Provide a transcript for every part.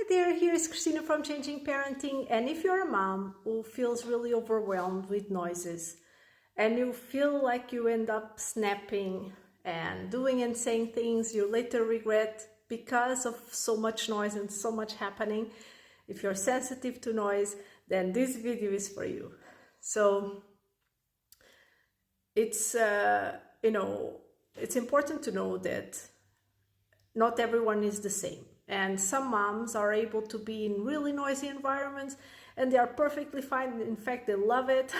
there, here's Christina from Changing Parenting, and if you're a mom who feels really overwhelmed with noises and you feel like you end up snapping and doing and saying things you later regret because of so much noise and so much happening, if you're sensitive to noise, then this video is for you. So it's it's important to know that not everyone is the same. And some moms are able to be in really noisy environments and they are perfectly fine. In fact, they love it.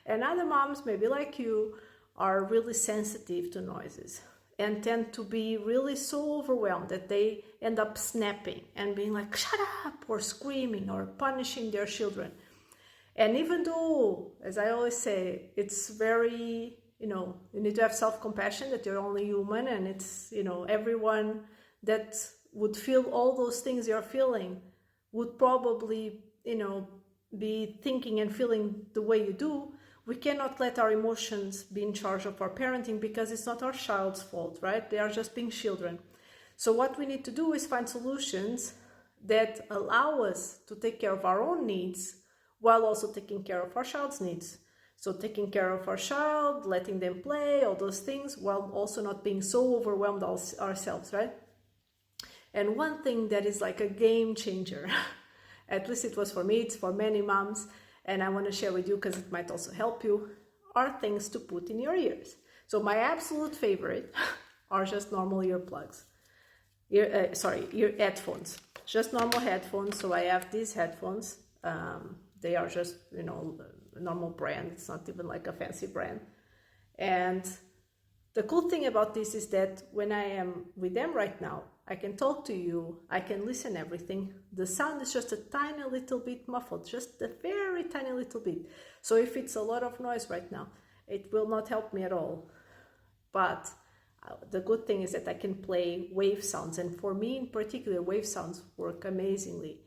And other moms, maybe like you, are really sensitive to noises and tend to be really so overwhelmed that they end up snapping and being like, shut up, or screaming or punishing their children. And even though, as I always say, it's very, you need to have self-compassion that you're only human, and it's, everyone that would feel all those things you're feeling would probably, be thinking and feeling the way you do. We cannot let our emotions be in charge of our parenting because it's not our child's fault, right? They are just being children. So what we need to do is find solutions that allow us to take care of our own needs while also taking care of our child's needs. So taking care of our child, letting them play, all those things, while also not being so overwhelmed ourselves, right? And one thing that is like a game changer, at least it was for me, it's for many moms, and I want to share with you because it might also help you, are things to put in your ears. So my absolute favorite are just normal earplugs. Ear headphones. Just normal headphones. So I have these headphones. They are just, a normal brand. It's not even like a fancy brand. And the cool thing about this is that when I am with them right now, I can talk to you, I can listen everything. The sound is just a tiny little bit muffled, just a very tiny little bit. So if it's a lot of noise right now, it will not help me at all. But the good thing is that I can play wave sounds, and for me in particular, wave sounds work amazingly.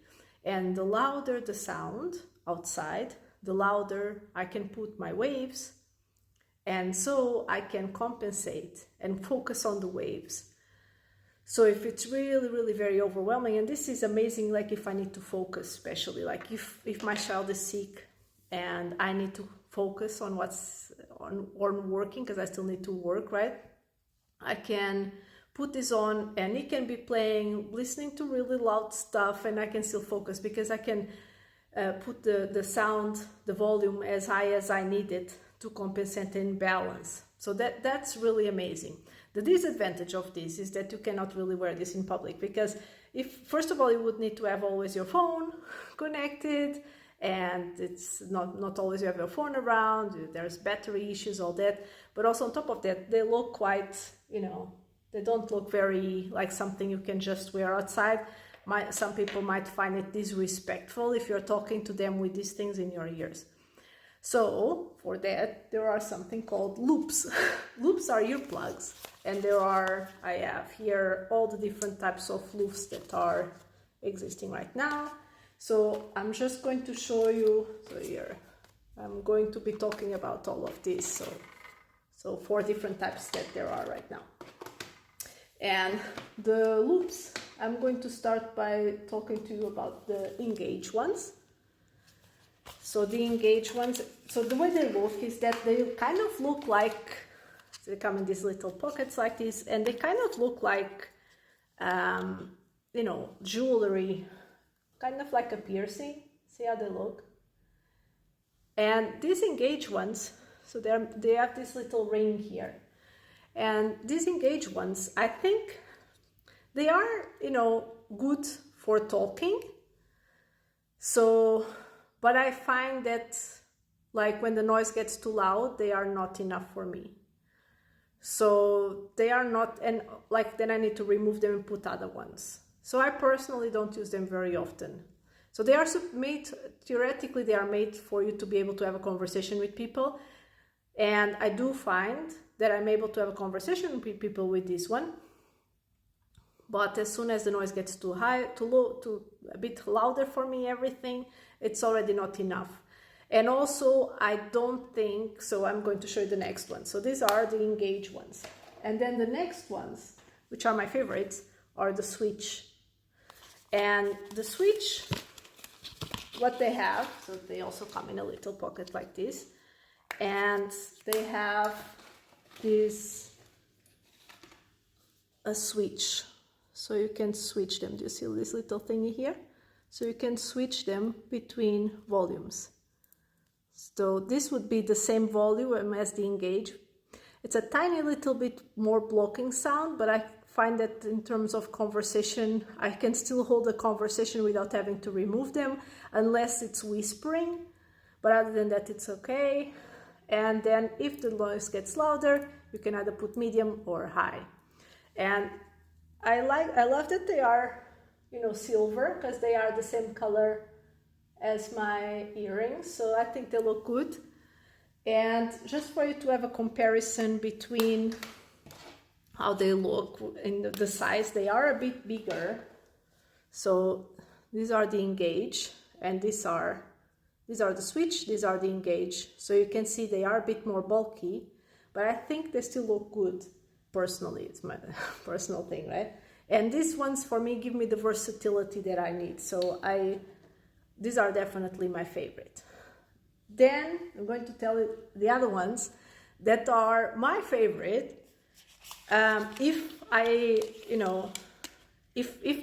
And the louder the sound outside, the louder I can put my waves, and so I can compensate and focus on the waves. So if it's really, really very overwhelming, and this is amazing, like if I need to focus, especially like if my child is sick and I need to focus on what's on working, because I still need to work, right? I can put this on and it can be playing, listening to really loud stuff, and I can still focus because I can put the sound, the volume as high as I need it to compensate and balance. So that's really amazing. The disadvantage of this is that you cannot really wear this in public, because first of all, you would need to have always your phone connected, and it's not always you have your phone around, there's battery issues, all that. But also on top of that, they look quite, they don't look very like something you can just wear outside. Some people might find it disrespectful if you're talking to them with these things in your ears. So for that, there are something called loops. Loops are earplugs, and I have here all the different types of loops that are existing right now. So I'm just going to show you, so here, I'm going to be talking about all of these. So 4 different types that there are right now. And the loops, I'm going to start by talking to you about the engaged ones. So the engaged ones, so the way they look is that they kind of look like, they come in these little pockets like this, and they kind of look like, jewelry, kind of like a piercing. See how they look? And these engaged ones, so they have this little ring here. And these engaged ones, I think they are, good for talking. So, but I find that like when the noise gets too loud, they are not enough for me. So they are not, and like then I need to remove them and put other ones. So I personally don't use them very often. So they are made, theoretically they are made for you to be able to have a conversation with people. And I do find that I'm able to have a conversation with people with this one. But as soon as the noise gets too high, too low, a bit louder for me, everything, it's already not enough. And also, I don't think, so I'm going to show you the next one. So these are the engaged ones. And then the next ones, which are my favorites, are the switch. And the switch, what they have, so they also come in a little pocket like this, and they have this a switch, so you can switch them. Do you see this little thingy here? So you can switch them between volumes. So this would be the same volume as the Engage. It's a tiny little bit more blocking sound, but I find that in terms of conversation, I can still hold a conversation without having to remove them, unless it's whispering. But other than that, it's okay. And then if the noise gets louder, you can either put medium or high. And I love that they are, you know, silver, because they are the same color as my earrings, so I think they look good. And just for you to have a comparison between how they look in the size, they are a bit bigger. So these are the Engage, and these are the Switch, these are the Engage. So you can see they are a bit more bulky, but I think they still look good. Personally, it's my personal thing, right? And these ones for me give me the versatility that I need. So these are definitely my favorite. Then I'm going to tell you the other ones that are my favorite. If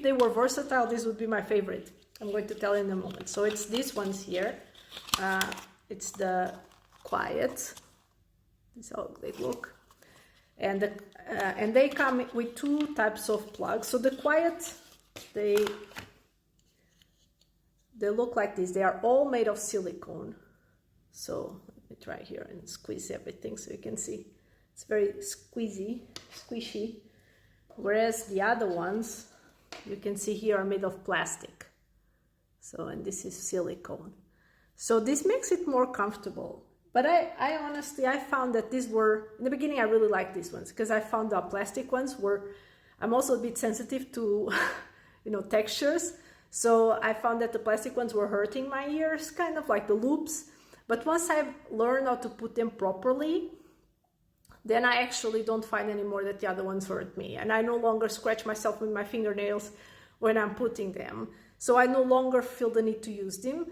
they were versatile, this would be my favorite. I'm going to tell you in a moment. So it's these ones here. It's the Quiet. This is how they look. And they come with two types of plugs. So the Quiet, they look like this. They are all made of silicone. So let me try here and squeeze everything so you can see. It's very squishy. Whereas the other ones, you can see here, are made of plastic. So, and this is silicone. So this makes it more comfortable. But I honestly, I found that these were, in the beginning I really liked these ones, because I found the plastic ones were, I'm also a bit sensitive to, textures. So I found that the plastic ones were hurting my ears, kind of like the loops. But once I've learned how to put them properly, then I actually don't find anymore that the other ones hurt me. And I no longer scratch myself with my fingernails when I'm putting them. So I no longer feel the need to use them.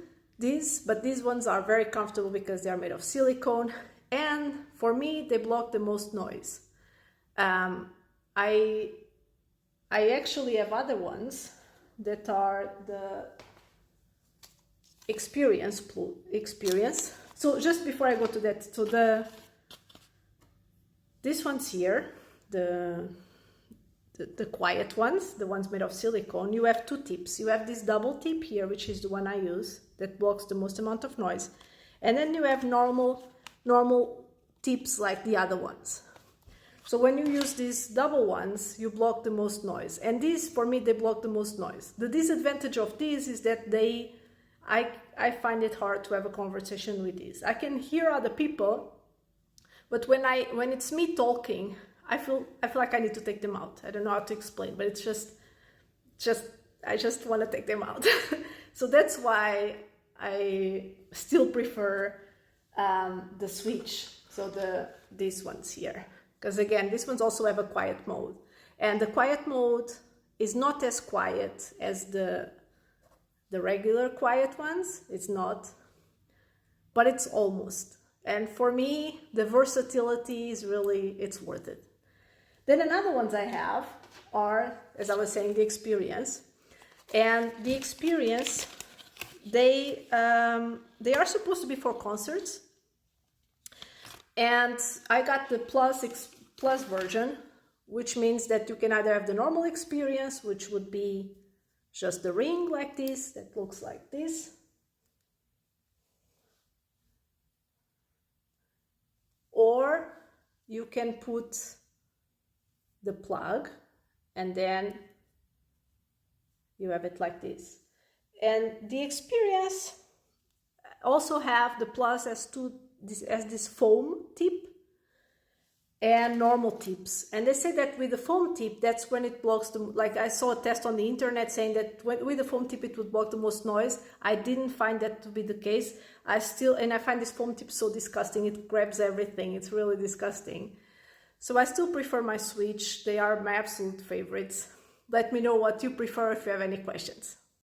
But these ones are very comfortable because they are made of silicone. And for me, they block the most noise. I actually have other ones that are the experience. So just before I go to that, so these ones here, the Quiet ones, the ones made of silicone, you have two tips. You have this double tip here, which is the one I use, that blocks the most amount of noise. And then you have normal tips like the other ones. So when you use these double ones, you block the most noise. And these, for me, they block the most noise. The disadvantage of these is that I find it hard to have a conversation with these. I can hear other people, but when it's me talking, I feel like I need to take them out. I don't know how to explain, but it's just I just want to take them out. So that's why I still prefer the Switch. So these ones here, because again, these ones also have a quiet mode, and the quiet mode is not as quiet as the regular quiet ones. It's not, but it's almost. And for me, the versatility is really, it's worth it. Then another ones I have are, as I was saying, the Experience. And the Experience, they are supposed to be for concerts. And I got the plus version, which means that you can either have the normal Experience, which would be just the ring like this, that looks like this. Or you can put the plug and then you have it like this. And the Experience also have the plus as this foam tip and normal tips. And they say that with the foam tip, that's when it blocks like I saw a test on the internet saying that with the foam tip it would block the most noise. I didn't find that to be the case. I find this foam tip so disgusting. It grabs everything. It's really disgusting. So I still prefer my Switch. They are my absolute favorites. let me know what you prefer if you have any questions.